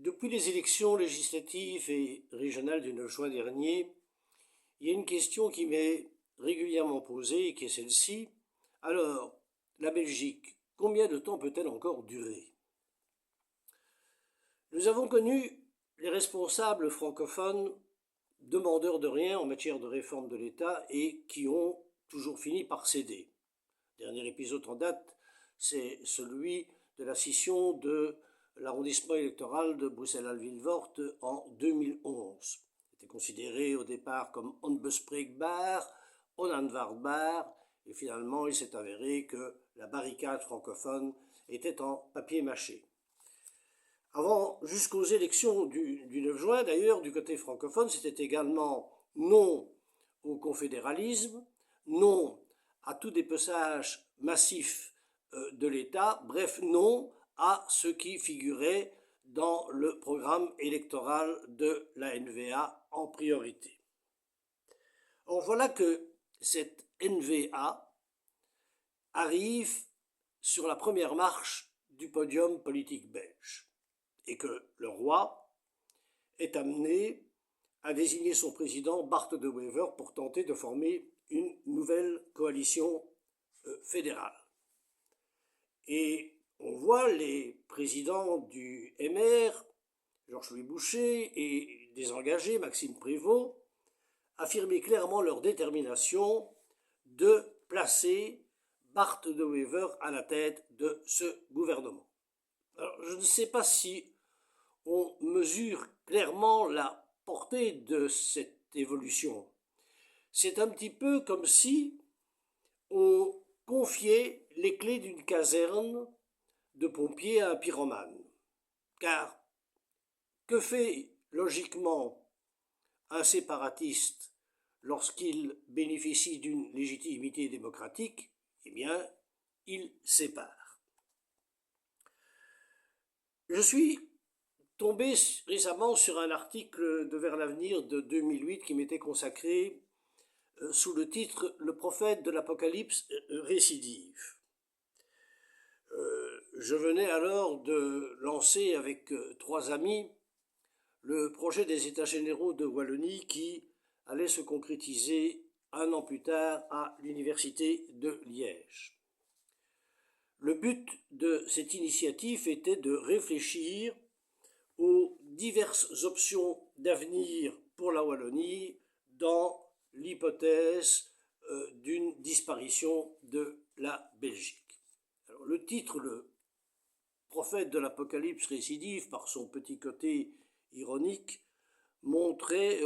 Depuis les élections législatives et régionales du 9 juin dernier, il y a une question qui m'est régulièrement posée et qui est celle-ci. Alors, la Belgique, combien de temps peut-elle encore durer? Nous avons connu les responsables francophones demandeurs de rien en matière de réforme de l'État et qui ont toujours fini par céder. Le dernier épisode en date, c'est celui de la scission de l'arrondissement électoral de Bruxelles-Vilvoorde en 2011. C'était considéré au départ comme onbespreekbaar, onaanvaardbaar, et finalement il s'est avéré que la barricade francophone était en papier mâché. Avant, jusqu'aux élections du 9 juin, d'ailleurs, du côté francophone, c'était également non au confédéralisme, non à tout dépeçage massif de l'État, bref, non à ce qui figurait dans le programme électoral de la NVA en priorité. Or, voilà que cette NVA arrive sur la première marche du podium politique belge et que le roi est amené à désigner son président Bart de Wever pour tenter de former une nouvelle coalition fédérale. Et on voit les présidents du MR, Georges-Louis Boucher, et des engagés, Maxime Prévost, affirmer clairement leur détermination de placer Bart de Wever à la tête de ce gouvernement. Alors, je ne sais pas si on mesure clairement la portée de cette évolution. C'est un petit peu comme si on confiait les clés d'une caserne de pompiers à un pyromane. Car que fait logiquement un séparatiste lorsqu'il bénéficie d'une légitimité démocratique? Eh bien, il sépare. Je suis tombé récemment sur un article de Vers l'avenir de 2008 qui m'était consacré sous le titre « Le prophète de l'Apocalypse récidive ». Je venais alors de lancer avec trois amis le projet des États généraux de Wallonie qui allait se concrétiser un an plus tard à l'université de Liège. Le but de cette initiative était de réfléchir aux diverses options d'avenir pour la Wallonie dans l'hypothèse d'une disparition de la Belgique. Alors, le titre, le prophète de l'Apocalypse récidive, par son petit côté ironique, montrait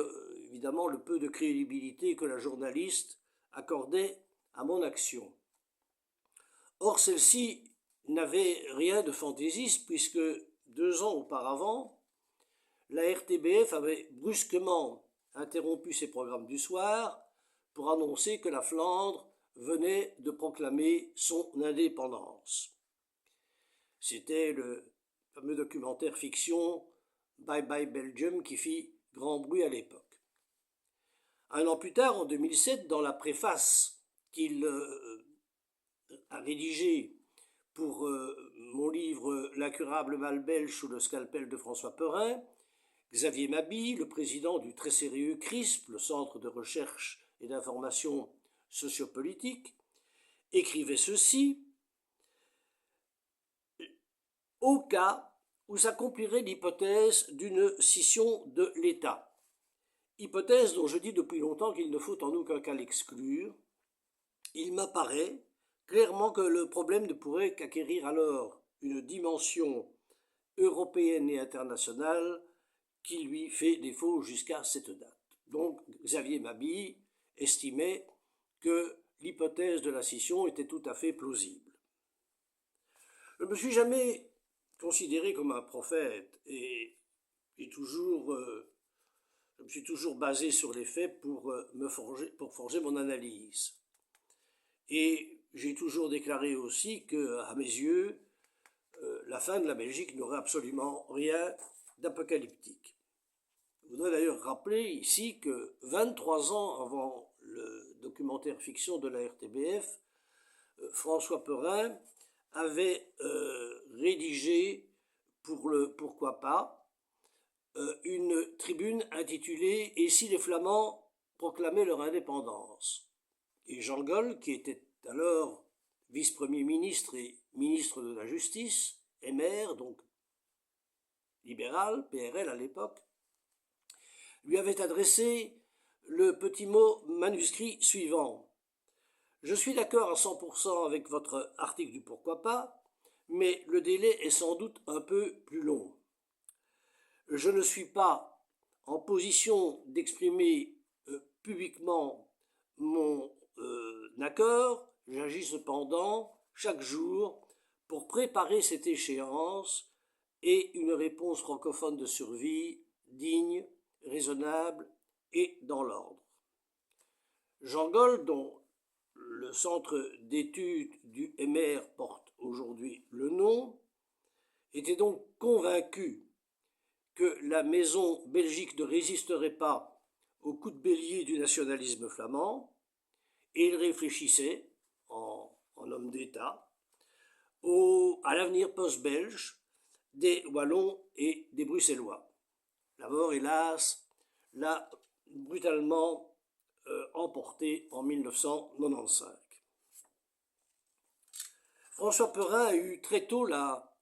évidemment le peu de crédibilité que la journaliste accordait à mon action. Or, celle-ci n'avait rien de fantaisiste puisque 2 ans auparavant, la RTBF avait brusquement interrompu ses programmes du soir pour annoncer que la Flandre venait de proclamer son indépendance. C'était le fameux documentaire fiction Bye Bye Belgium qui fit grand bruit à l'époque. Un an plus tard, en 2007, dans la préface qu'il a rédigée pour mon livre L'incurable mal belge sous le scalpel de François Perrin, Xavier Maby, le président du très sérieux CRISP, le Centre de recherche et d'information sociopolitique, écrivait ceci: au cas où s'accomplirait l'hypothèse d'une scission de l'État, hypothèse dont je dis depuis longtemps qu'il ne faut en aucun cas l'exclure, il m'apparaît clairement que le problème ne pourrait qu'acquérir alors une dimension européenne et internationale qui lui fait défaut jusqu'à cette date. Donc Xavier Maby estimait que l'hypothèse de la scission était tout à fait plausible. Je ne me suis jamais considéré comme un prophète et je me suis toujours basé sur les faits pour forger mon analyse. Et j'ai toujours déclaré aussi que, à mes yeux, la fin de la Belgique n'aurait absolument rien d'apocalyptique. Je voudrais d'ailleurs rappeler ici que 23 ans avant le documentaire fiction de la RTBF, François Perrin avait rédigé pour le Pourquoi pas une tribune intitulée « Et si les Flamands proclamaient leur indépendance ?» Et Jean Goll, qui était alors vice-premier ministre et ministre de la Justice, MR, donc libéral, PRL à l'époque, lui avait adressé le petit mot manuscrit suivant. « Je suis d'accord à 100% avec votre article du pourquoi pas, mais le délai est sans doute un peu plus long. Je ne suis pas en position d'exprimer publiquement mon accord, j'agis cependant chaque jour pour préparer cette échéance et une réponse francophone de survie digne, raisonnable et dans l'ordre. » Jean Goll, dont le centre d'études du MR porte aujourd'hui le nom, était donc convaincu que la maison Belgique ne résisterait pas au coup de bélier du nationalisme flamand, et il réfléchissait, en homme d'État, à l'avenir post-belge des Wallons et des Bruxellois. La mort, hélas, l'a brutalement emporté en 1995. François Perrin a eu très tôt la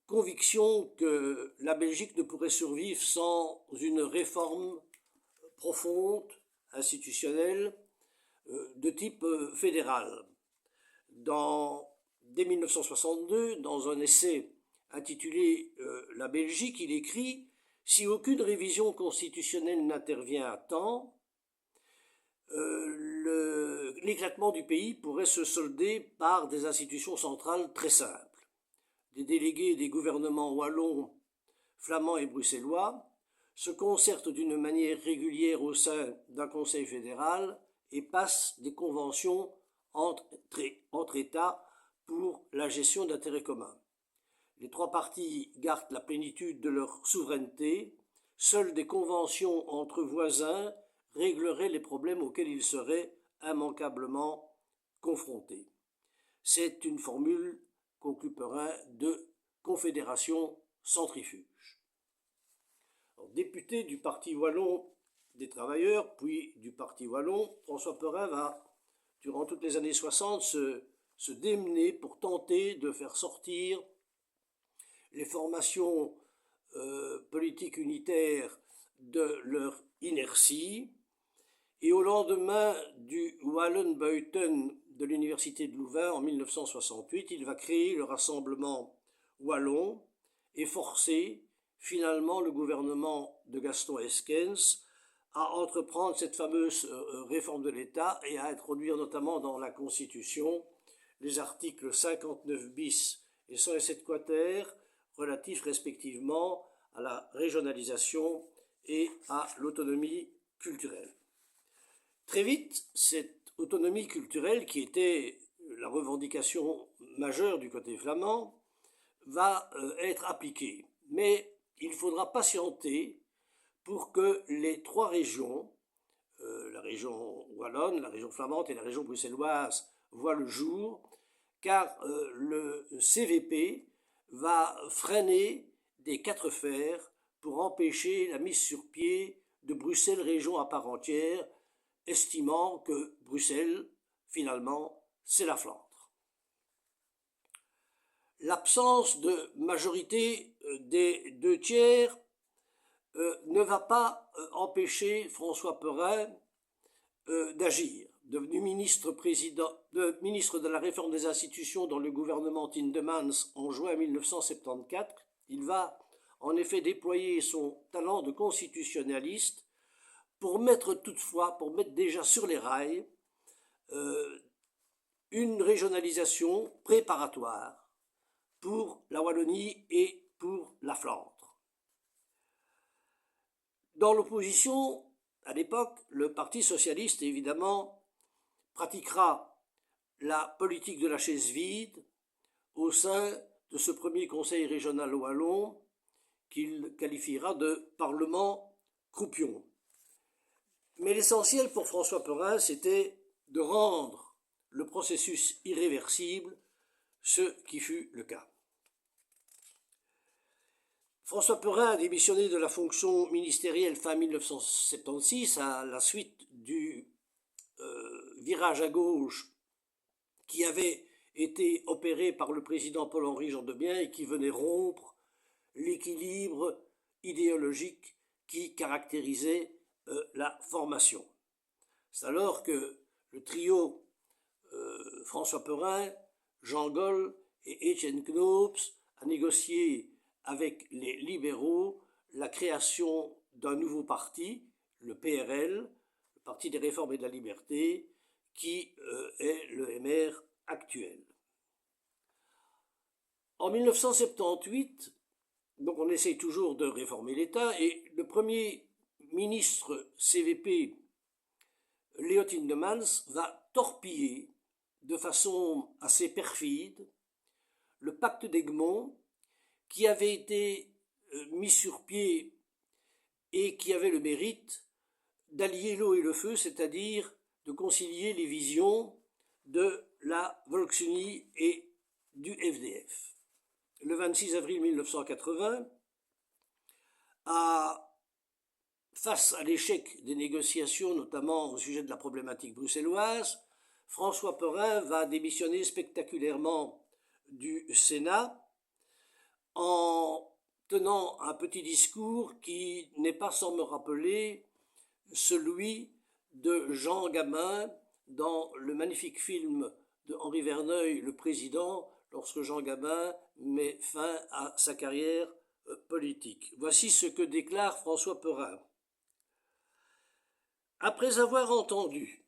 conviction que la Belgique ne pourrait survivre sans une réforme profonde, institutionnelle, de type fédéral. Dès 1962, dans un essai intitulé « La Belgique », il écrit « Si aucune révision constitutionnelle n'intervient à temps, l'éclatement du pays pourrait se solder par des institutions centrales très simples. Des délégués des gouvernements wallons, flamands et bruxellois se concertent d'une manière régulière au sein d'un conseil fédéral et passent des conventions entre États pour la gestion d'intérêts communs. Les trois parties gardent la plénitude de leur souveraineté. Seules des conventions entre voisins régleraient les problèmes auxquels ils seraient immanquablement confrontés. C'est une formule, conclut Perrin, de confédération centrifuge. Alors, député du Parti wallon des travailleurs, puis du Parti wallon, François Perrin va, durant toutes les années 60, se démener pour tenter de faire sortir les formations politiques unitaires de leur inertie. Et au lendemain du Wallenbuiten de l'Université de Louvain en 1968, il va créer le Rassemblement wallon et forcer finalement le gouvernement de Gaston Heskens à entreprendre cette fameuse réforme de l'État et à introduire notamment dans la Constitution les articles 59 bis et 107 quater relatifs respectivement à la régionalisation et à l'autonomie culturelle. Très vite, cette autonomie culturelle, qui était la revendication majeure du côté flamand, va être appliquée. Mais il faudra patienter pour que les trois régions, la région wallonne, la région flamande et la région bruxelloise, voient le jour, car le CVP va freiner des quatre fers pour empêcher la mise sur pied de Bruxelles région à part entière, estimant que Bruxelles, finalement, c'est la Flandre. L'absence de majorité des deux tiers ne va pas empêcher François Perrin d'agir. Devenu ministre de la réforme des institutions dans le gouvernement Tindemans en juin 1974, il va en effet déployer son talent de constitutionnaliste pour mettre déjà sur les rails une régionalisation préparatoire pour la Wallonie et pour la Flandre. Dans l'opposition, à l'époque, le Parti socialiste, évidemment, pratiquera la politique de la chaise vide au sein de ce premier conseil régional wallon qu'il qualifiera de Parlement croupion. Mais l'essentiel pour François Perrin, c'était de rendre le processus irréversible, ce qui fut le cas. François Perrin a démissionné de la fonction ministérielle fin 1976 à la suite du virage à gauche qui avait été opéré par le président Paul-Henri Gendebien et qui venait rompre l'équilibre idéologique qui caractérisait la formation. C'est alors que le trio François Perrin, Jean Goll et Étienne Knops a négocié avec les libéraux la création d'un nouveau parti, le PRL, le Parti des réformes et de la liberté, qui est le MR actuel. En 1978, donc on essaye toujours de réformer l'État, et le premier ministre CVP, Léo Tindemans, va torpiller de façon assez perfide le pacte d'Egmont qui avait été mis sur pied et qui avait le mérite d'allier l'eau et le feu, c'est-à-dire de concilier les visions de la Volksunie et du FDF. Le 26 avril 1980, face à l'échec des négociations, notamment au sujet de la problématique bruxelloise, François Perrin va démissionner spectaculairement du Sénat en tenant un petit discours qui n'est pas sans me rappeler celui de Jean Gabin dans le magnifique film de Henri Verneuil, Le Président, lorsque Jean Gabin met fin à sa carrière politique. Voici ce que déclare François Perrin. Après avoir entendu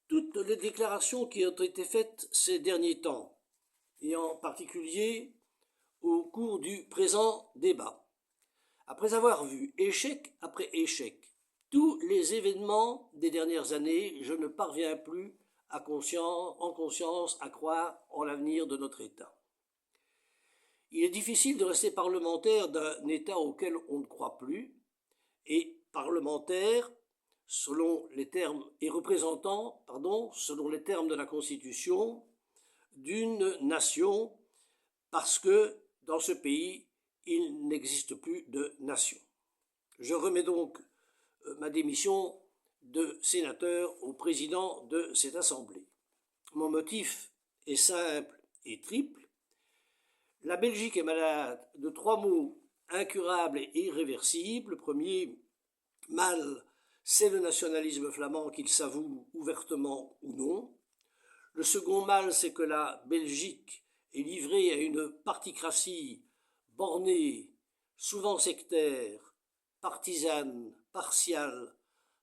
toutes les déclarations qui ont été faites ces derniers temps, et en particulier au cours du présent débat, après avoir vu échec après échec tous les événements des dernières années, je ne parviens plus en conscience à croire en l'avenir de notre État. Il est difficile de rester parlementaire d'un État auquel on ne croit plus, et parlementaire selon les termes, et représentant, selon les termes de la Constitution, d'une nation, parce que dans ce pays, il n'existe plus de nation. Je remets donc ma démission de sénateur au président de cette Assemblée. Mon motif est simple et triple. La Belgique est malade de 3 maux incurables et irréversibles. Le premier mal, c'est le nationalisme flamand, qu'il s'avoue ouvertement ou non. Le second mal, c'est que la Belgique est livrée à une particratie bornée, souvent sectaire, partisane, partiale,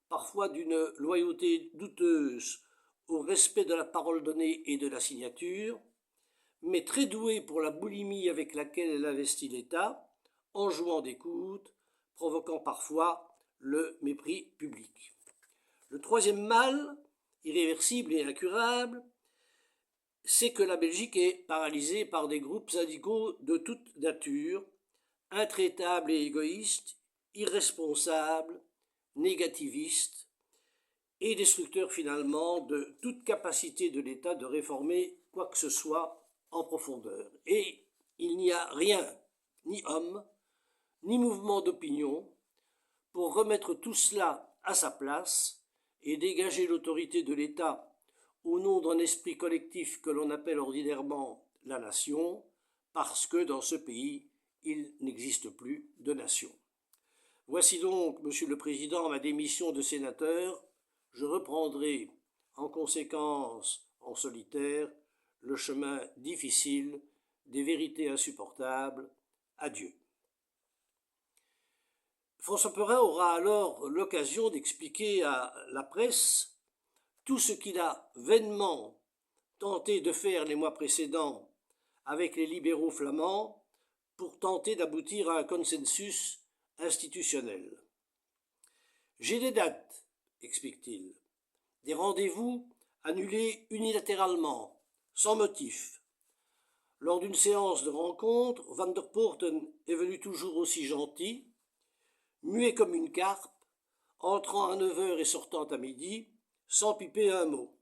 parfois d'une loyauté douteuse au respect de la parole donnée et de la signature, mais très douée pour la boulimie avec laquelle elle investit l'État, en jouant d'écoute, provoquant parfois le mépris public. Le troisième mal, irréversible et incurable, c'est que la Belgique est paralysée par des groupes syndicaux de toute nature, intraitables et égoïstes, irresponsables, négativistes et destructeurs finalement de toute capacité de l'État de réformer quoi que ce soit en profondeur. Et il n'y a rien, ni homme, ni mouvement d'opinion, pour remettre tout cela à sa place et dégager l'autorité de l'État au nom d'un esprit collectif que l'on appelle ordinairement la nation, parce que dans ce pays, il n'existe plus de nation. Voici donc, Monsieur le Président, ma démission de sénateur. Je reprendrai en conséquence, en solitaire, le chemin difficile des vérités insupportables. Adieu. François Perrin aura alors l'occasion d'expliquer à la presse tout ce qu'il a vainement tenté de faire les mois précédents avec les libéraux flamands pour tenter d'aboutir à un consensus institutionnel. J'ai des dates, explique-t-il, des rendez-vous annulés unilatéralement, sans motif. Lors d'une séance de rencontre, Van der Poorten est venu toujours aussi gentil, muet comme une carpe, entrant à 9h et sortant à midi, sans piper un mot.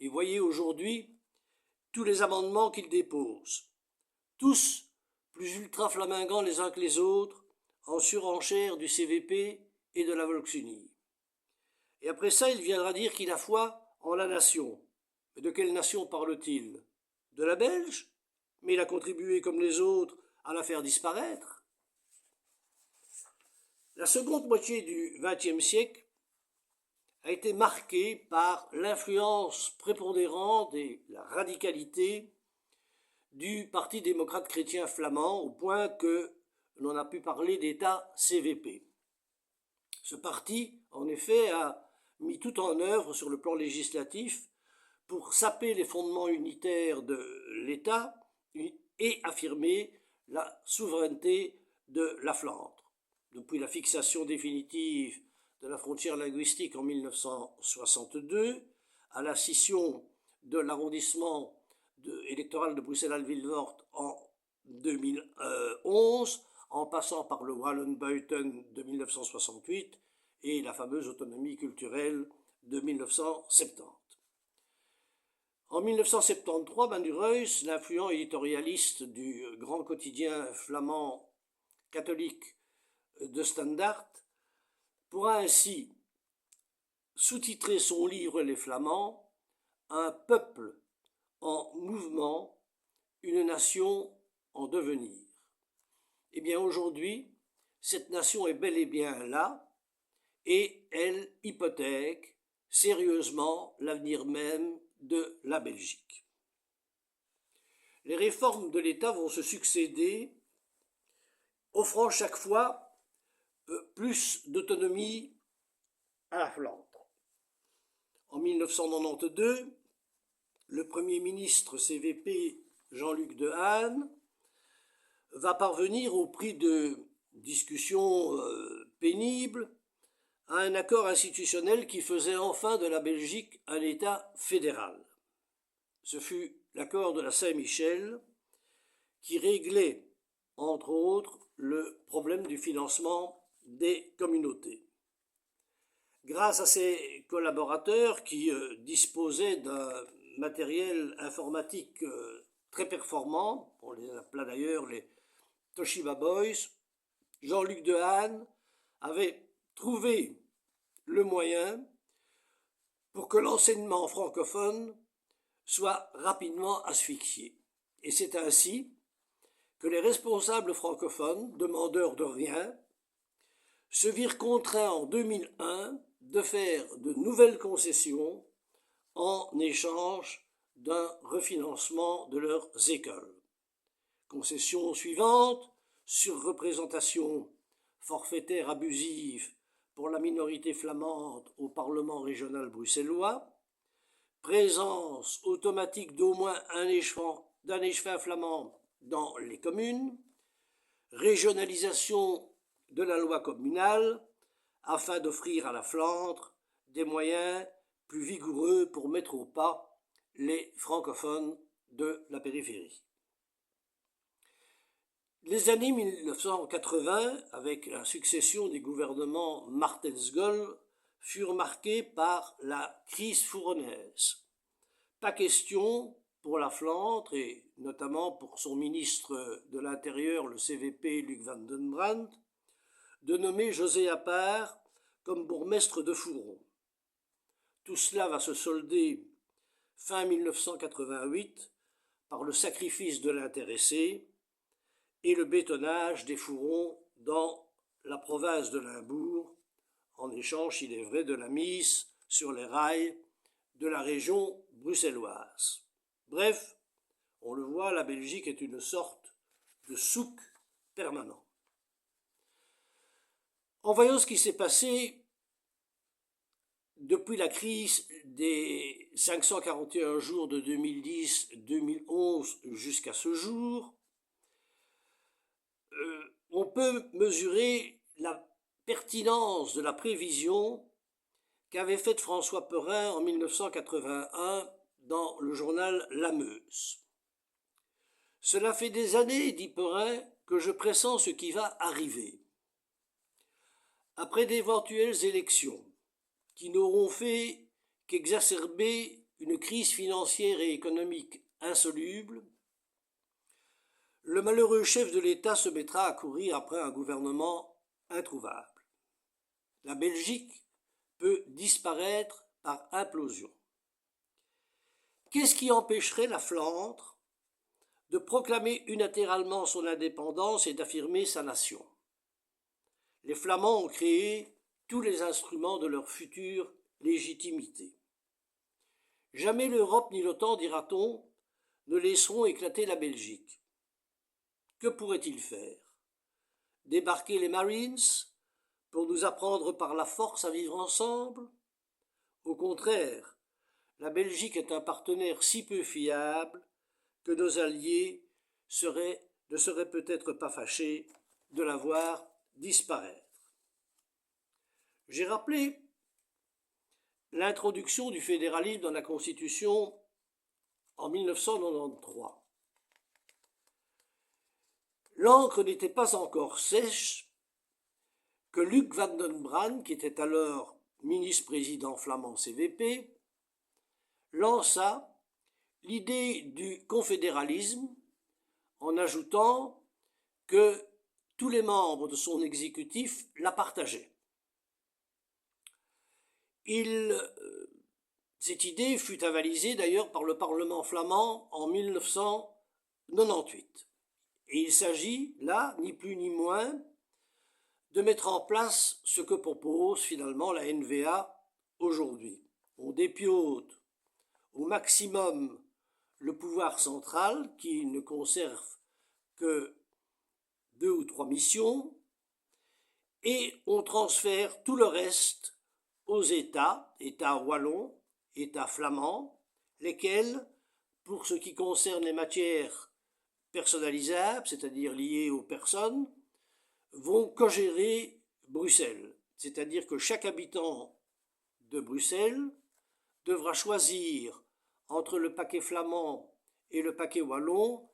Et voyez aujourd'hui tous les amendements qu'il dépose. Tous plus ultra-flamingants les uns que les autres, en surenchère du CVP et de la Volksunie. Et après ça, il viendra dire qu'il a foi en la nation. Mais de quelle nation parle-t-il? De la Belge? Mais il a contribué comme les autres à la faire disparaître. La seconde moitié du XXe siècle a été marquée par l'influence prépondérante et la radicalité du Parti démocrate chrétien flamand, au point que l'on a pu parler d'État CVP. Ce parti, en effet, a mis tout en œuvre sur le plan législatif pour saper les fondements unitaires de l'État et affirmer la souveraineté de la Flandre. Depuis la fixation définitive de la frontière linguistique en 1962, à la scission de l'arrondissement électoral de Bruxelles-Halle-Vilvoorde en 2011, en passant par le Wallenbuiten de 1968 et la fameuse autonomie culturelle de 1970. En 1973, Manu Reuys, l'influent éditorialiste du grand quotidien flamand catholique de Standard, pourra ainsi sous-titrer son livre Les Flamands, un peuple en mouvement, une nation en devenir. Eh bien aujourd'hui, cette nation est bel et bien là, et elle hypothèque sérieusement l'avenir même de la Belgique. Les réformes de l'État vont se succéder, offrant chaque fois plus d'autonomie à la Flandre. En 1992, le Premier ministre CVP Jean-Luc Dehaene va parvenir au prix de discussions pénibles à un accord institutionnel qui faisait enfin de la Belgique un État fédéral. Ce fut l'accord de la Saint-Michel qui réglait, entre autres, le problème du financement des communautés. Grâce à ses collaborateurs qui disposaient d'un matériel informatique très performant, on les appela d'ailleurs les Toshiba Boys, Jean-Luc Dehaene avait trouvé le moyen pour que l'enseignement francophone soit rapidement asphyxié. Et c'est ainsi que les responsables francophones, demandeurs de rien, se virent contraints en 2001 de faire de nouvelles concessions en échange d'un refinancement de leurs écoles. Concession suivante, surreprésentation forfaitaire abusive pour la minorité flamande au Parlement régional bruxellois, présence automatique d'au moins d'un échevin flamand dans les communes, régionalisation de la loi communale afin d'offrir à la Flandre des moyens plus vigoureux pour mettre au pas les francophones de la périphérie. Les années 1980, avec la succession des gouvernements Martens-Goll, furent marquées par la crise fouronnaise. Pas question pour la Flandre, et notamment pour son ministre de l'Intérieur, le CVP Luc Van den Brandt, de nommer José Appert comme bourgmestre de Fouron. Tout cela va se solder fin 1988 par le sacrifice de l'intéressé et le bétonnage des fourrons dans la province de Limbourg, en échange, il est vrai, de la mise sur les rails de la région bruxelloise. Bref, on le voit, la Belgique est une sorte de souk permanent. En voyant ce qui s'est passé depuis la crise des 541 jours de 2010-2011 jusqu'à ce jour, on peut mesurer la pertinence de la prévision qu'avait faite François Perrin en 1981 dans le journal La Meuse. Cela fait des années, dit Perrin, que je pressens ce qui va arriver. Après d'éventuelles élections qui n'auront fait qu'exacerber une crise financière et économique insoluble, le malheureux chef de l'État se mettra à courir après un gouvernement introuvable. La Belgique peut disparaître par implosion. Qu'est-ce qui empêcherait la Flandre de proclamer unilatéralement son indépendance et d'affirmer sa nation? Les Flamands ont créé tous les instruments de leur future légitimité. Jamais l'Europe ni l'OTAN, dira-t-on, ne laisseront éclater la Belgique. Que pourrait-il faire? Débarquer les Marines pour nous apprendre par la force à vivre ensemble? Au contraire, la Belgique est un partenaire si peu fiable que nos alliés ne seraient peut-être pas fâchés de la voir disparaître. J'ai rappelé l'introduction du fédéralisme dans la Constitution en 1993. L'encre n'était pas encore sèche que Luc Van den Brand, qui était alors ministre-président flamand CVP, lança l'idée du confédéralisme en ajoutant que tous les membres de son exécutif la partageaient. Cette idée fut avalisée d'ailleurs par le Parlement flamand en 1998. Et il s'agit là, ni plus ni moins, de mettre en place ce que propose finalement la NVA aujourd'hui. On dépiote au maximum le pouvoir central qui ne conserve que 2 ou 3 missions et on transfère tout le reste aux États, États wallons, États flamands, lesquels, pour ce qui concerne les matières personnalisables, c'est-à-dire liées aux personnes, vont co-gérer Bruxelles. C'est-à-dire que chaque habitant de Bruxelles devra choisir entre le paquet flamand et le paquet wallon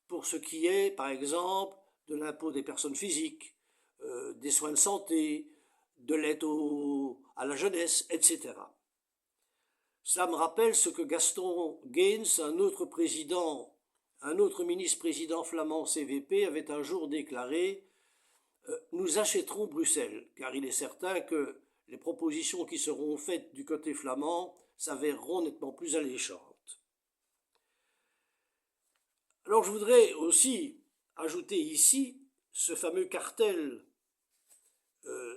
pour ce qui est, par exemple, de l'impôt des personnes physiques, des soins de santé, de l'aide à la jeunesse, etc. Cela me rappelle ce que Gaston Gaines, un autre ministre-président flamand CVP, avait un jour déclaré « Nous achèterons Bruxelles », car il est certain que les propositions qui seront faites du côté flamand s'avéreront nettement plus alléchantes. Alors je voudrais aussi ajouter ici ce fameux cartel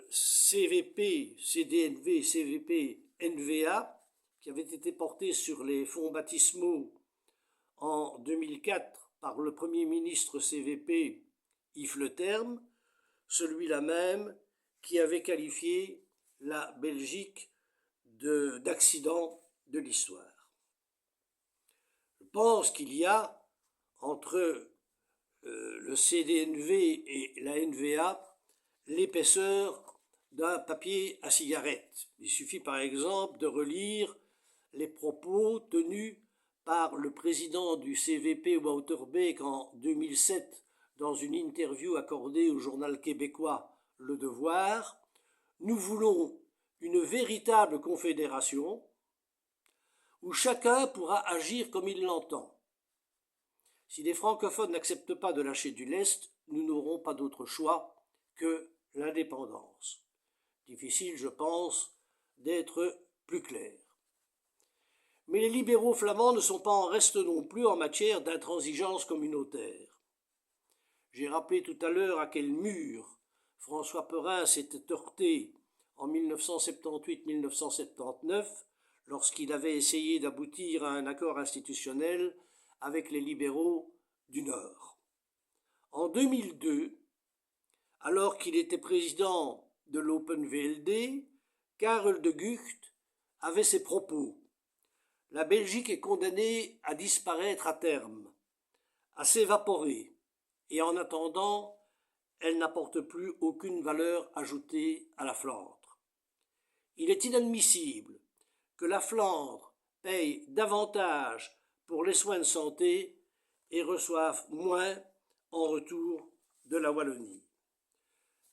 CVP, CDNV, CVP, NVA, qui avait été porté sur les fonds baptismaux en 2004 par le Premier ministre CVP Yves Le Terme, celui-là même qui avait qualifié la Belgique d'accident de l'histoire. Je pense qu'il y a entre le CDNV et la NVA l'épaisseur d'un papier à cigarette. Il suffit par exemple de relire les propos tenus par le président du CVP Wouter Beek en 2007 dans une interview accordée au journal québécois Le Devoir. Nous voulons une véritable confédération où chacun pourra agir comme il l'entend. Si les francophones n'acceptent pas de lâcher du lest, nous n'aurons pas d'autre choix que l'indépendance. Difficile, je pense, d'être plus clair. Mais les libéraux flamands ne sont pas en reste non plus en matière d'intransigeance communautaire. J'ai rappelé tout à l'heure à quel mur François Perrin s'était heurté en 1978-1979 lorsqu'il avait essayé d'aboutir à un accord institutionnel avec les libéraux du Nord. En 2002, alors qu'il était président de l'Open-VLD, Karel de Gucht avait ces propos. La Belgique est condamnée à disparaître à terme, à s'évaporer, et en attendant, elle n'apporte plus aucune valeur ajoutée à la Flandre. Il est inadmissible que la Flandre paye davantage pour les soins de santé et reçoive moins en retour de la Wallonie.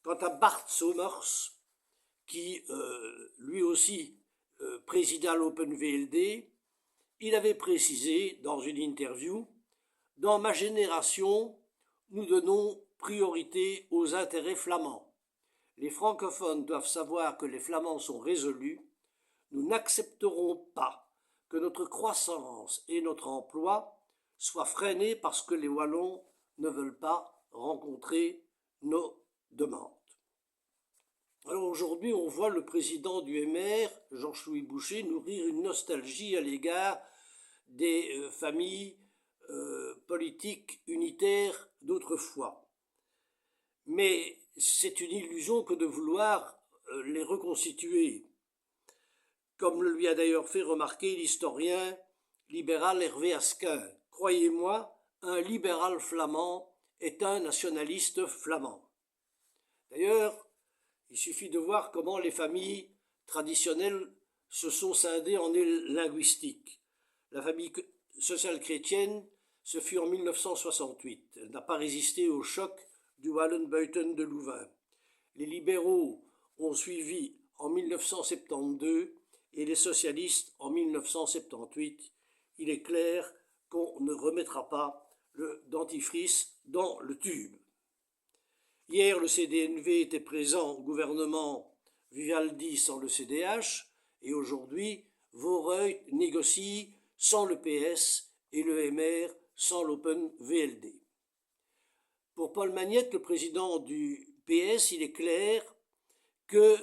Quant à Bart Somers, qui lui aussi présida l'Open-VLD, il avait précisé dans une interview « Dans ma génération, nous donnons priorité aux intérêts flamands. Les francophones doivent savoir que les flamands sont résolus. Nous n'accepterons pas que notre croissance et notre emploi soient freinés parce que les Wallons ne veulent pas rencontrer nos demandes. Alors aujourd'hui, on voit le président du MR, Georges-Louis Boucher, nourrir une nostalgie à l'égard des familles politiques unitaires d'autrefois. Mais c'est une illusion que de vouloir les reconstituer, comme le lui a d'ailleurs fait remarquer l'historien libéral Hervé Asquin. Croyez-moi, un libéral flamand est un nationaliste flamand. D'ailleurs, il suffit de voir comment les familles traditionnelles se sont scindées en ailes linguistiques. La famille sociale chrétienne, ce fut en 1968. Elle n'a pas résisté au choc du Wallenbuiten de Louvain. Les libéraux ont suivi en 1972 et les socialistes en 1978. Il est clair qu'on ne remettra pas le dentifrice dans le tube. Hier, le CDNV était présent au gouvernement Vivaldi sans le CDH, et aujourd'hui, Vaureuil négocie sans le PS et le MR sans l'Open VLD. Pour Paul Magnette, le président du PS, il est clair que,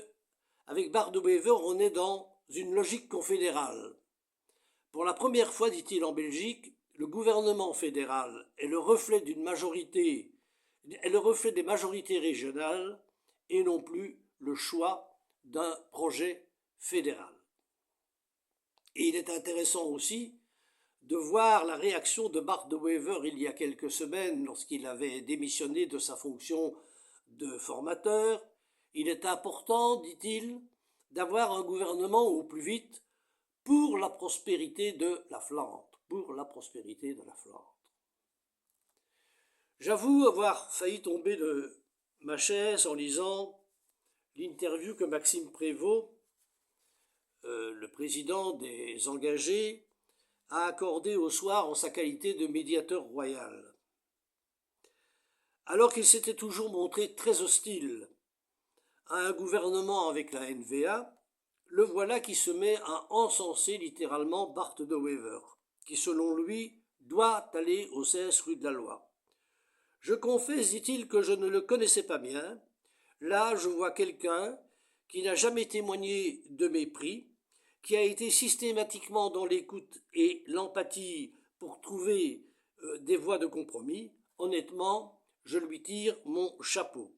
avec Bart-de-Wever, on est dans une logique confédérale. Pour la première fois, dit-il en Belgique, le gouvernement fédéral est le reflet des majorités régionales et non plus le choix d'un projet fédéral. Et il est intéressant aussi de voir la réaction de Bart-de-Wever il y a quelques semaines lorsqu'il avait démissionné de sa fonction de formateur. Il est important, dit-il, d'avoir un gouvernement au plus vite pour la prospérité de la Flandre. J'avoue avoir failli tomber de ma chaise en lisant l'interview que Maxime Prévost, le président des engagés, a accordée au soir en sa qualité de médiateur royal. Alors qu'il s'était toujours montré très hostile à un gouvernement avec la NVA, le voilà qui se met à encenser littéralement Bart-de-Wever, qui selon lui doit aller au 16 rue de la Loi. Je confesse, dit-il, que je ne le connaissais pas bien. Là, je vois quelqu'un qui n'a jamais témoigné de mépris, qui a été systématiquement dans l'écoute et l'empathie pour trouver des voies de compromis. Honnêtement, je lui tire mon chapeau.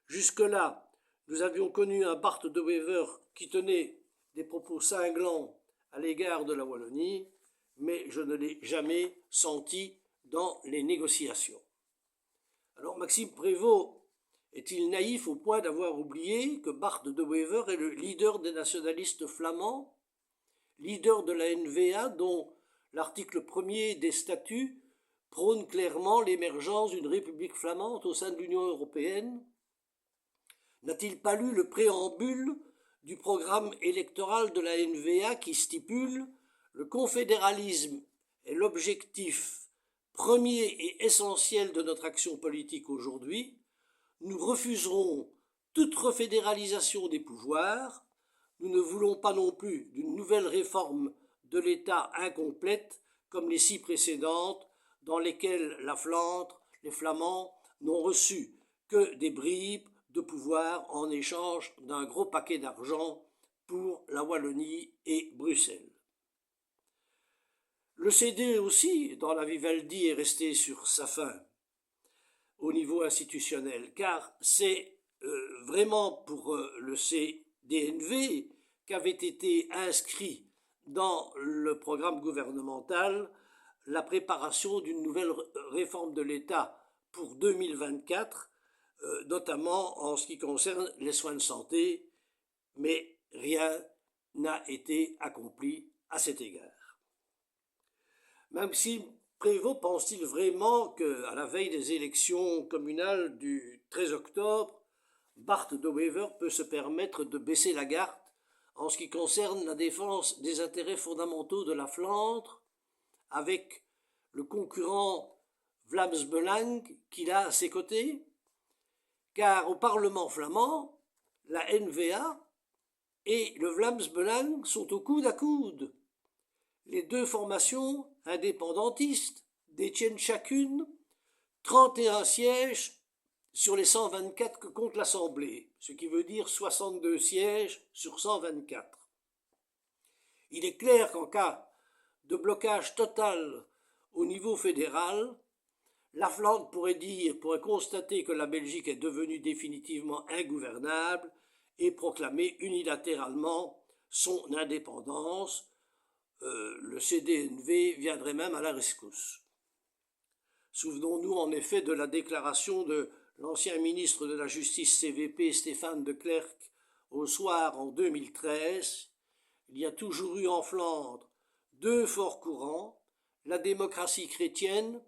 Jusque-là, nous avions connu un Bart-de-Wever qui tenait des propos cinglants à l'égard de la Wallonie, mais je ne l'ai jamais senti dans les négociations. Alors Maxime Prévost est-il naïf au point d'avoir oublié que Bart-de-Wever est le leader des nationalistes flamands, leader de la NVA dont l'article 1er des statuts prône clairement l'émergence d'une république flamande au sein de l'Union européenne? N'a-t-il pas lu le préambule du programme électoral de la NVA qui stipule « Le confédéralisme est l'objectif premier et essentiel de notre action politique aujourd'hui. Nous refuserons toute refédéralisation des pouvoirs. Nous ne voulons pas non plus d'une nouvelle réforme de l'État incomplète comme les 6 précédentes dans lesquelles la Flandre, les Flamands n'ont reçu que des bribes de pouvoir en échange d'un gros paquet d'argent pour la Wallonie et Bruxelles. Le CD aussi, dans la Vivaldi, est resté sur sa faim au niveau institutionnel, car c'est vraiment pour le CDNV qu'avait été inscrit dans le programme gouvernemental la préparation d'une nouvelle réforme de l'État pour 2024, notamment en ce qui concerne les soins de santé, mais rien n'a été accompli à cet égard. Maxime Prévost pense-t-il vraiment qu'à la veille des élections communales du 13 octobre, Bart-de-Wever peut se permettre de baisser la garde en ce qui concerne la défense des intérêts fondamentaux de la Flandre avec le concurrent Vlaams Belang qu'il a à ses côtés, car au Parlement flamand, la N-VA et le Vlaams Belang sont au coude à coude. Les deux formations indépendantistes détiennent chacune 31 sièges sur les 124 que compte l'Assemblée, ce qui veut dire 62 sièges sur 124. Il est clair qu'en cas de blocage total au niveau fédéral, la Flandre pourrait constater que la Belgique est devenue définitivement ingouvernable et proclamer unilatéralement son indépendance. Le CDNV viendrait même à la rescousse. Souvenons-nous en effet de la déclaration de l'ancien ministre de la Justice CVP Stéphane de Klerk au soir en 2013. Il y a toujours eu en Flandre deux forts courants, la démocratie chrétienne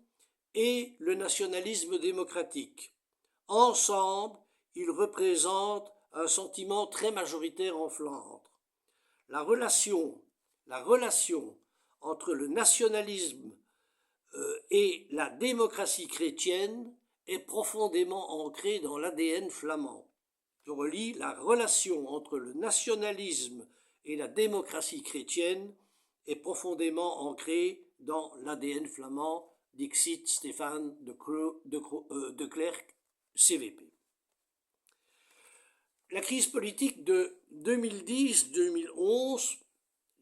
et le nationalisme démocratique. Ensemble, ils représentent un sentiment très majoritaire en Flandre. La relation entre le nationalisme et la démocratie chrétienne est profondément ancrée dans l'ADN flamand. Je relis, la relation entre le nationalisme et la démocratie chrétienne est profondément ancrée dans l'ADN flamand, dixit Stéphane de Klerk, CVP. La crise politique de 2010-2011,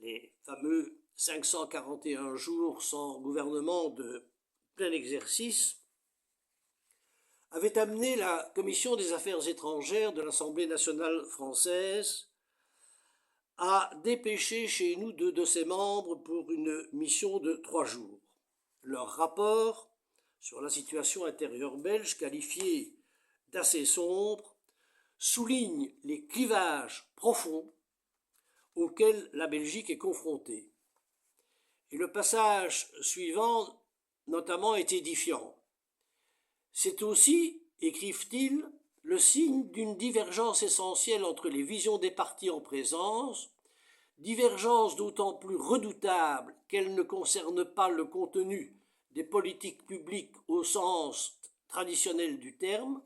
les fameux 541 jours sans gouvernement de plein exercice, avait amené la Commission des Affaires étrangères de l'Assemblée nationale française à dépêcher chez nous deux de ses membres pour une mission de 3 jours. Leur rapport sur la situation intérieure belge, qualifié d'assez sombre, souligne les clivages profonds auxquels la Belgique est confrontée. Et le passage suivant, notamment, est édifiant. C'est aussi, écrivent-ils, le signe d'une divergence essentielle entre les visions des partis en présence, divergence d'autant plus redoutable qu'elle ne concerne pas le contenu des politiques publiques au sens traditionnel du terme,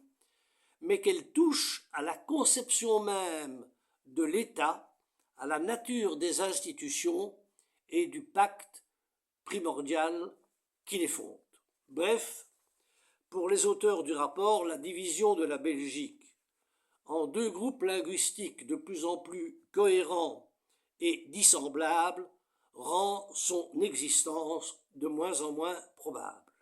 mais qu'elle touche à la conception même de l'État, à la nature des institutions et du pacte primordial qui les fonde. Bref, pour les auteurs du rapport, la division de la Belgique en deux groupes linguistiques de plus en plus cohérents et dissemblables rend son existence de moins en moins probable.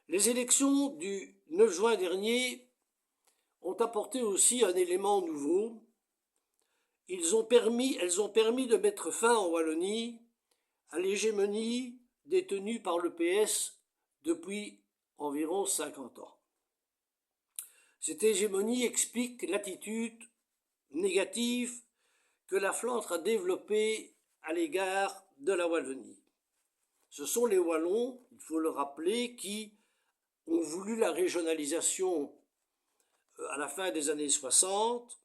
Les élections du 9 juin dernier ont apporté aussi un élément nouveau. Elles ont permis de mettre fin en Wallonie à l'hégémonie détenue par le PS depuis environ 50 ans. Cette hégémonie explique l'attitude négative que la Flandre a développée à l'égard de la Wallonie. Ce sont les Wallons, il faut le rappeler, qui ont voulu la régionalisation à la fin des années 60,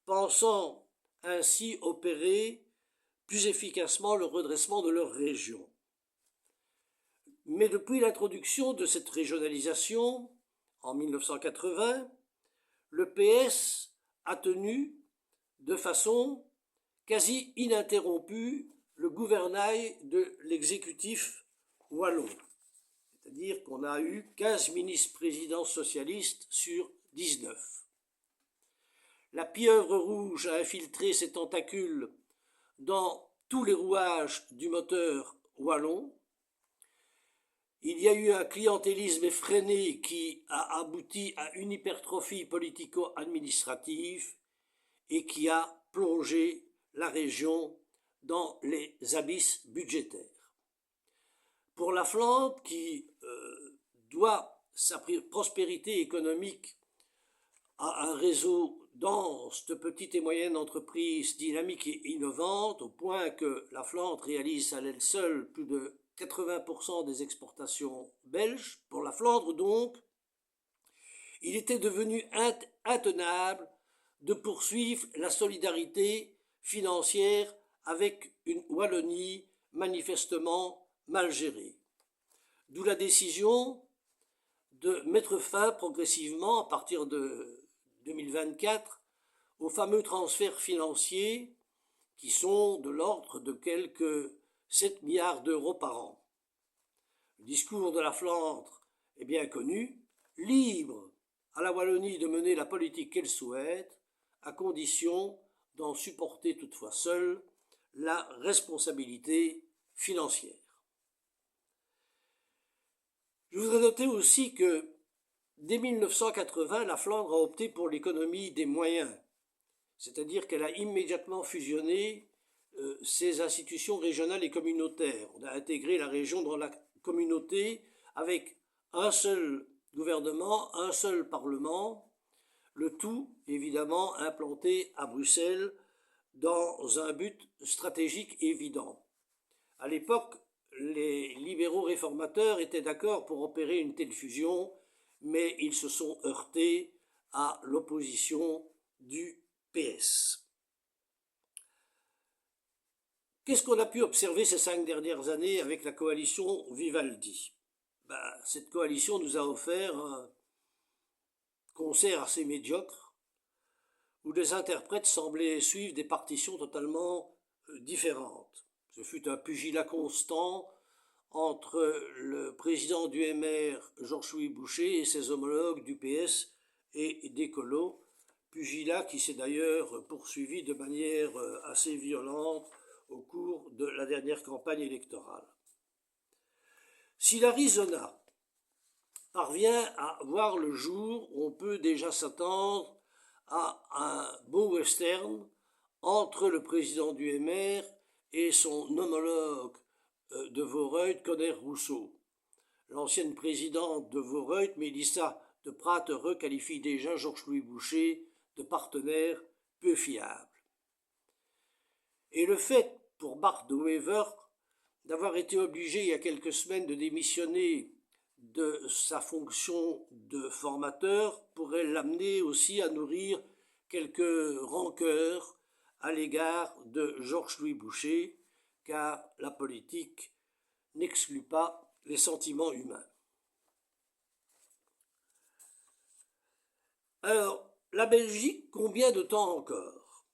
pensant ainsi opérer plus efficacement le redressement de leur région. Mais depuis l'introduction de cette régionalisation, en 1980, le PS a tenu de façon quasi ininterrompue le gouvernail de l'exécutif wallon. C'est-à-dire qu'on a eu 15 ministres-présidents socialistes sur 19. La pieuvre rouge a infiltré ses tentacules dans tous les rouages du moteur wallon. Il y a eu un clientélisme effréné qui a abouti à une hypertrophie politico-administrative et qui a plongé la région dans les abysses budgétaires. Pour la Flandre, qui doit sa prospérité économique à un réseau dense de petites et moyennes entreprises dynamiques et innovantes, au point que la Flandre réalise à elle seule plus de 80% des exportations belges. Pour la Flandre, donc, il était devenu intenable de poursuivre la solidarité financière avec une Wallonie manifestement mal gérée. d'où la décision de mettre fin progressivement, à partir de 2024, aux fameux transferts financiers qui sont de l'ordre de quelques 7 milliards d'euros par an. Le discours de la Flandre est bien connu, libre à la Wallonie de mener la politique qu'elle souhaite, à condition d'en supporter toutefois seule la responsabilité financière. Je voudrais noter aussi que dès 1980, la Flandre a opté pour l'économie des moyens, c'est-à-dire qu'elle a immédiatement fusionné ses institutions régionales et communautaires. On a intégré la région dans la communauté avec un seul gouvernement, un seul parlement, le tout évidemment implanté à Bruxelles dans un but stratégique évident. À l'époque, les libéraux réformateurs étaient d'accord pour opérer une telle fusion, mais ils se sont heurtés à l'opposition du PS. Qu'est-ce qu'on a pu observer ces 5 dernières années avec la coalition Vivaldi? Cette coalition nous a offert un concert assez médiocre, où les interprètes semblaient suivre des partitions totalement différentes. Ce fut un pugilat constant entre le président du MR, Georges-Louis Boucher, et ses homologues du PS et d'Écolo, pugilat qui s'est d'ailleurs poursuivi de manière assez violente au cours de la dernière campagne électorale. Si l'Arizona parvient à voir le jour, on peut déjà s'attendre à un beau western entre le président du MR et son homologue de Vooruit, Conner Rousseau. L'ancienne présidente de Vooruit, Mélissa de Prateren, qualifie déjà Georges-Louis Boucher de partenaire peu fiable. Et le fait pour Bart de Wever d'avoir été obligé il y a quelques semaines de démissionner de sa fonction de formateur pourrait l'amener aussi à nourrir quelques rancœurs à l'égard de Georges-Louis Boucher, car la politique n'exclut pas les sentiments humains. Alors, la Belgique, combien de temps encore?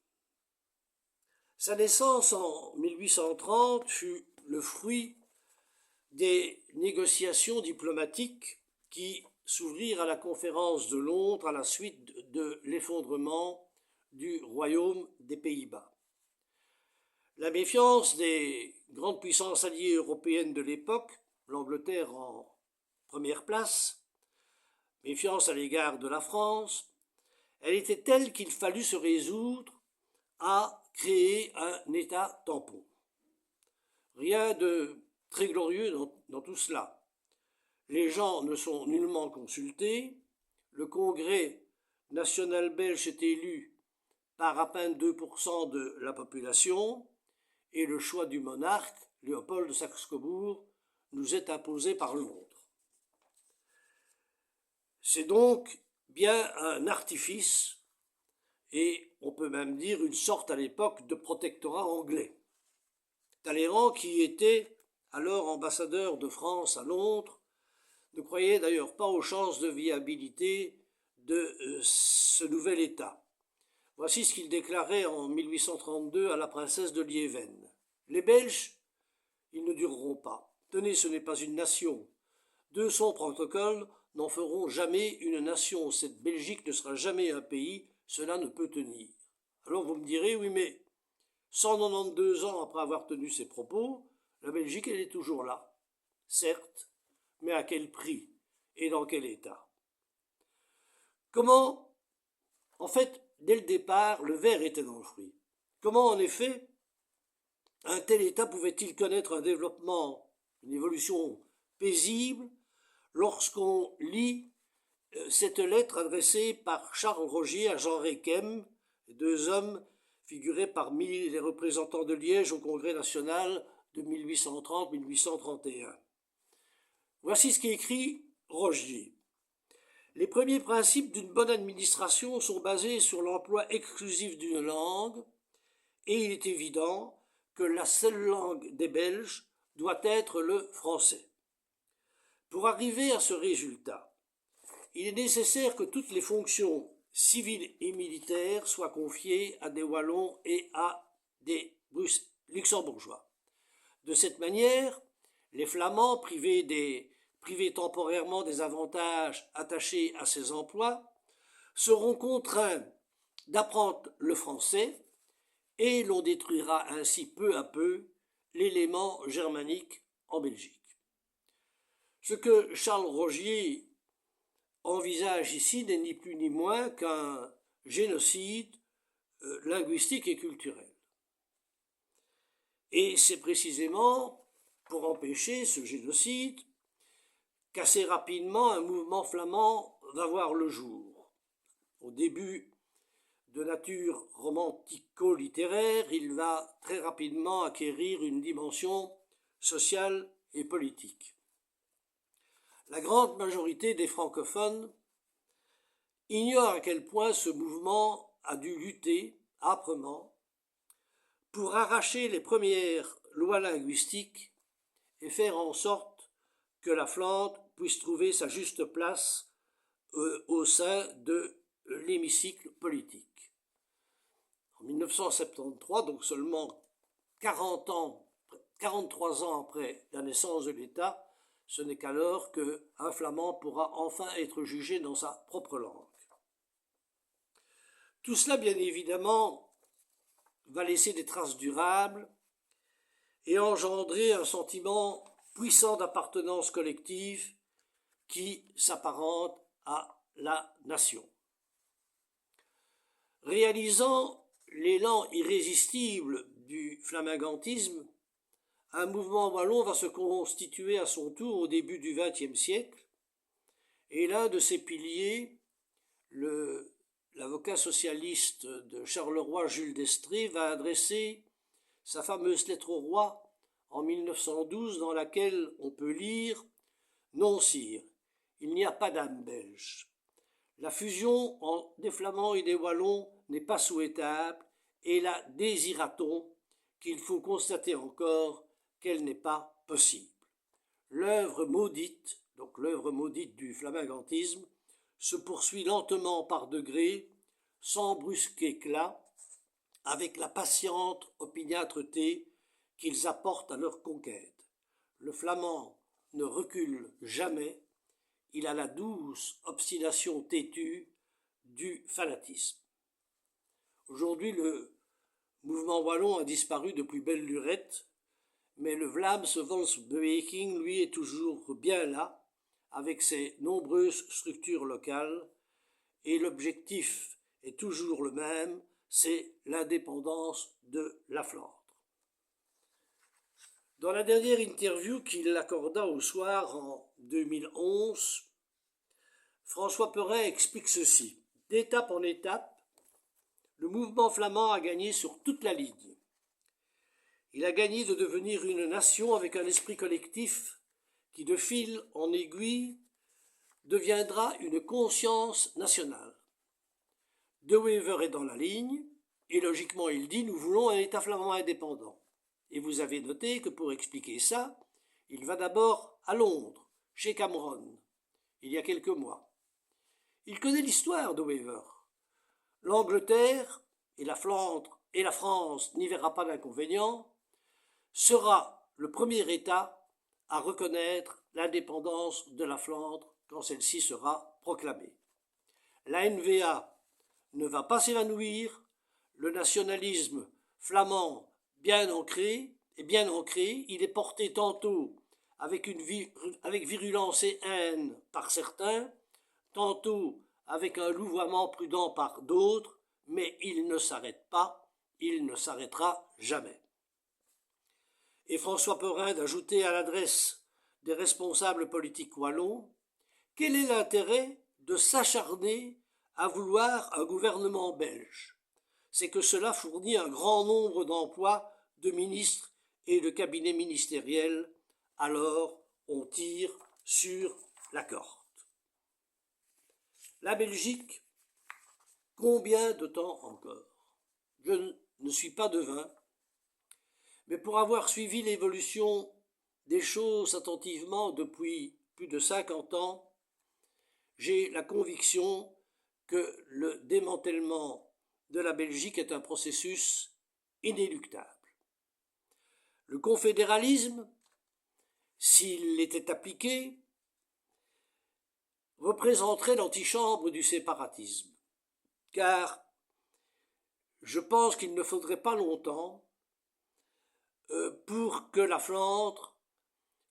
Sa naissance en 1830 fut le fruit des négociations diplomatiques qui s'ouvrirent à la conférence de Londres à la suite de l'effondrement du royaume des Pays-Bas. La méfiance des grandes puissances alliées européennes de l'époque, l'Angleterre en première place, méfiance à l'égard de la France, elle était telle qu'il fallut se résoudre à créer un État tampon. Rien de très glorieux dans tout cela. Les gens ne sont nullement consultés, le Congrès national belge est élu par à peine 2% de la population, et le choix du monarque, Léopold de Saxe-Cobourg, nous est imposé par Londres. C'est donc bien un artifice, et on peut même dire une sorte à l'époque de protectorat anglais. Talleyrand, qui était alors ambassadeur de France à Londres, ne croyait d'ailleurs pas aux chances de viabilité de ce nouvel État. Voici ce qu'il déclarait en 1832 à la princesse de Liéven. « Les Belges, ils ne dureront pas. Tenez, ce n'est pas une nation. De son protocole n'en feront jamais une nation. Cette Belgique ne sera jamais un pays. Cela ne peut tenir. » Alors vous me direz, oui, mais 192 ans après avoir tenu ces propos, la Belgique, elle est toujours là. Certes, mais à quel prix et dans quel état? Comment, en fait, dès le départ, le ver était dans le fruit. Comment, en effet, un tel état pouvait-il connaître un développement, une évolution paisible, lorsqu'on lit cette lettre adressée par Charles Rogier à Jean Requem, les deux hommes figuraient parmi les représentants de Liège au Congrès national de 1830-1831. Voici ce qu'écrit Rogier. Les premiers principes d'une bonne administration sont basés sur l'emploi exclusif d'une langue, et il est évident que la seule langue des Belges doit être le français. Pour arriver à ce résultat, il est nécessaire que toutes les fonctions civiles et militaires soient confiées à des Wallons et à des Luxembourgeois. De cette manière, les Flamands, privés temporairement des avantages attachés à ces emplois, seront contraints d'apprendre le français et l'on détruira ainsi peu à peu l'élément germanique en Belgique. Ce que Charles Rogier envisage ici n'est ni plus ni moins qu'un génocide linguistique et culturel. Et c'est précisément pour empêcher ce génocide qu'assez rapidement un mouvement flamand va voir le jour. Au début de nature romantico-littéraire, il va très rapidement acquérir une dimension sociale et politique. La grande majorité des francophones ignore à quel point ce mouvement a dû lutter âprement pour arracher les premières lois linguistiques et faire en sorte que la Flandre puisse trouver sa juste place au sein de l'hémicycle politique. En 1973, donc seulement 43 ans après la naissance de l'État, ce n'est qu'alors qu'un flamand pourra enfin être jugé dans sa propre langue. Tout cela, bien évidemment, va laisser des traces durables et engendrer un sentiment puissant d'appartenance collective qui s'apparente à la nation. Réalisant l'élan irrésistible du flamingantisme, un mouvement wallon va se constituer à son tour au début du XXe siècle, et l'un de ses piliers, l'avocat socialiste de Charleroi, Jules d'Estrées, va adresser sa fameuse lettre au roi en 1912 dans laquelle on peut lire « Non, sire, il n'y a pas d'âme belge. La fusion des Flamands et des Wallons n'est pas souhaitable et la désira-t-on qu'il faut constater encore qu'elle n'est pas possible. L'œuvre maudite, donc l'œuvre maudite du flamingantisme, se poursuit lentement par degrés, sans brusque éclat, avec la patiente opiniâtreté qu'ils apportent à leur conquête. Le flamand ne recule jamais, il a la douce obstination têtue du fanatisme. Aujourd'hui, le mouvement wallon a disparu de plus belle lurette, mais le Vlaams Volksbeweging, lui, est toujours bien là, avec ses nombreuses structures locales, et l'objectif est toujours le même, c'est l'indépendance de la Flandre. Dans la dernière interview qu'il accorda au Soir en 2011, François Perrin explique ceci. D'étape en étape, le mouvement flamand a gagné sur toute la ligne. Il a gagné de devenir une nation avec un esprit collectif qui, de fil en aiguille, deviendra une conscience nationale. De Wever est dans la ligne, et logiquement il dit « Nous voulons un État flamand indépendant ». Et vous avez noté que pour expliquer ça, il va d'abord à Londres, chez Cameron, il y a quelques mois. Il connaît l'histoire de Wever. L'Angleterre et la Flandre et la France n'y verra pas d'inconvénient, sera le premier État à reconnaître l'indépendance de la Flandre quand celle-ci sera proclamée. La NVA ne va pas s'évanouir, le nationalisme flamand bien ancré, il est porté tantôt avec virulence et haine par certains, tantôt avec un louvoiement prudent par d'autres, mais il ne s'arrête pas, il ne s'arrêtera jamais. Et François Perrin d'ajouter à l'adresse des responsables politiques wallons, quel est l'intérêt de s'acharner à vouloir un gouvernement belge? C'est que cela fournit un grand nombre d'emplois de ministres et de cabinets ministériels, alors on tire sur la corde. La Belgique, combien de temps encore? Je ne suis pas devin, mais pour avoir suivi l'évolution des choses attentivement depuis plus de 50 ans, j'ai la conviction que le démantèlement de la Belgique est un processus inéluctable. Le confédéralisme, s'il était appliqué, représenterait l'antichambre du séparatisme, car je pense qu'il ne faudrait pas longtemps pour que la Flandre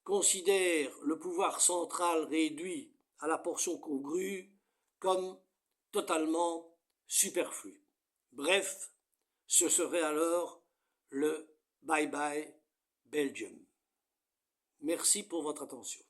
considère le pouvoir central réduit à la portion congrue comme totalement superflu. Bref, ce serait alors le bye-bye Belgium. Merci pour votre attention.